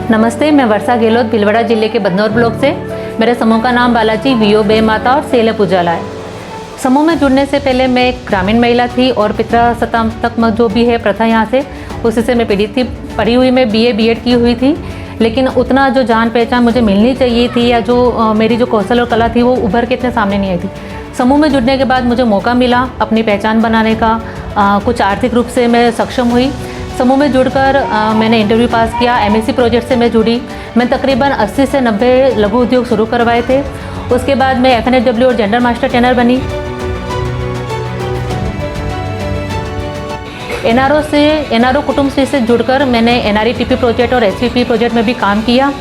नमस्ते, मैं वर्षा गेहलोत भीलवाड़ा जिले के बदनौर ब्लॉक से। मेरे समूह का नाम बालाजी वीओ बे माता और सेलेप उजाला है। समूह में जुड़ने से पहले मैं एक ग्रामीण महिला थी और पितृसत्तात्मक जो भी है प्रथा यहाँ से उसी से मैं पीड़ित थी। पढ़ी हुई मैं बीए बीएड की हुई थी, लेकिन उतना जो जान पहचान मुझे मिलनी चाहिए थी या जो मेरी जो कौशल और कला थी वो उभर के इतने सामने नहीं आई थी। समूह में जुड़ने के बाद मुझे मौका मिला अपनी पहचान बनाने का। कुछ आर्थिक रूप से मैं सक्षम हुई। समूह में जुड़कर मैंने इंटरव्यू पास किया। एमएससी प्रोजेक्ट से मैं जुड़ी। मैं तकरीबन 80 से 90 लघु उद्योग शुरू करवाए थे। उसके बाद मैं FNSW और जेंडर मास्टर ट्रेनर बनी। एनआरओ कुटुंब श्री से जुड़कर मैंने NRETP प्रोजेक्ट और SVP प्रोजेक्ट में भी काम किया।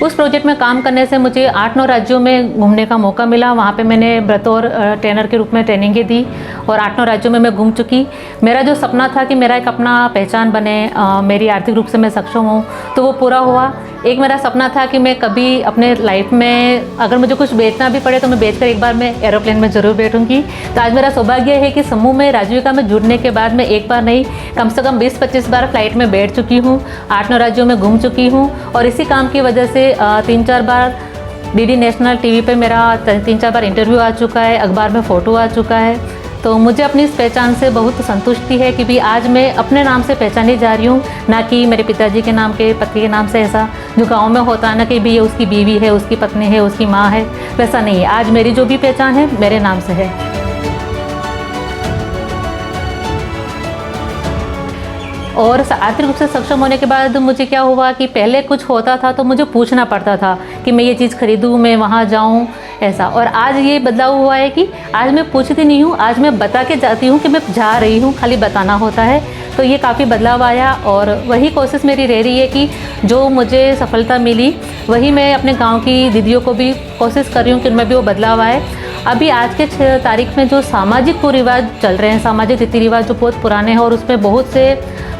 उस प्रोजेक्ट में काम करने से मुझे 8-9 राज्यों में घूमने का मौका मिला। वहाँ पे मैंने बतौर ट्रेनर के रूप में ट्रेनिंगें दी और 8-9 राज्यों में मैं घूम चुकी। मेरा जो सपना था कि मेरा एक अपना पहचान बने, मेरी आर्थिक रूप से मैं सक्षम हूँ, तो वो पूरा हुआ। एक मेरा सपना था कि मैं कभी अपने लाइफ में अगर मुझे कुछ बेचना भी पड़े तो मैं बेचकर एक बार मैं एरोप्लेन में ज़रूर बैठूंगी। तो आज मेरा सौभाग्य है कि समूह में राजीविका में जुड़ने के बाद मैं एक बार नहीं कम से कम 20-25 बार फ्लाइट में बैठ चुकी हूँ। 8-9 राज्यों में घूम चुकी हूँ और इसी काम की वजह से 3-4 बार DD नेशनल टीवी पे मेरा 3-4 बार इंटरव्यू आ चुका है, अखबार में फ़ोटो आ चुका है। तो मुझे अपनी इस पहचान से बहुत संतुष्टि है कि भी आज मैं अपने नाम से पहचानी जा रही हूँ, ना कि मेरे पिताजी के नाम के पति के नाम से। ऐसा जो गांव में होता है ना कि भी ये उसकी बीवी है, उसकी पत्नी है, उसकी माँ है, वैसा नहीं है। आज मेरी जो भी पहचान है मेरे नाम से है। और आर्थिक रूप से सक्षम होने के बाद मुझे क्या हुआ कि पहले कुछ होता था तो मुझे पूछना पड़ता था कि मैं ये चीज़ खरीदूँ, मैं वहाँ जाऊँ, ऐसा। और आज ये बदलाव हुआ है कि आज मैं पूछती नहीं हूँ, आज मैं बता के जाती हूँ कि मैं जा रही हूँ, खाली बताना होता है। तो ये काफ़ी बदलाव आया और वही कोशिश मेरी रह रही है कि जो मुझे सफलता मिली वही मैं अपने गाँव की दीदियों को भी कोशिश कर रही हूँ कि उनमें भी वो बदलाव आए। अभी आज के तारीख में जो सामाजिक कुरिवाज चल रहे हैं, सामाजिक रीति रिवाज जो बहुत पुराने हैं और उसमें बहुत से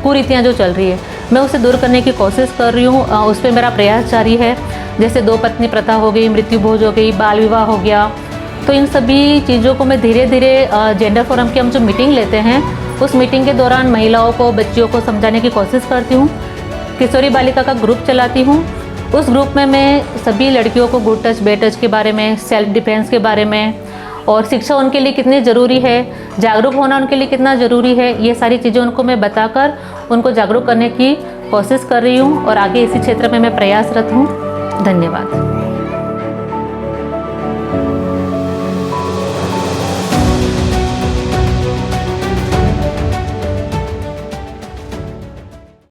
कुरीतियाँ जो चल रही है, मैं उसे दूर करने की कोशिश कर रही हूँ। उस पर मेरा प्रयास जारी है। जैसे 2 पत्नी प्रथा हो गई, मृत्यु भोज हो गई, बाल विवाह हो गया। तो इन सभी चीज़ों को मैं धीरे धीरे जेंडर फोरम की हम जो मीटिंग लेते हैं उस मीटिंग के दौरान महिलाओं को, बच्चियों को समझाने की कोशिश करती हूँ। किशोरी बालिका का ग्रुप चलाती हूँ। उस ग्रुप में मैं सभी लड़कियों को गुड टच बैड टच के बारे में, सेल्फ डिफेंस के बारे में और शिक्षा उनके लिए कितनी ज़रूरी है, जागरूक होना उनके लिए कितना ज़रूरी है, ये सारी चीज़ें उनको मैं बताकर उनको जागरूक करने की कोशिश कर रही हूँ और आगे इसी क्षेत्र में मैं प्रयासरत हूँ। धन्यवाद।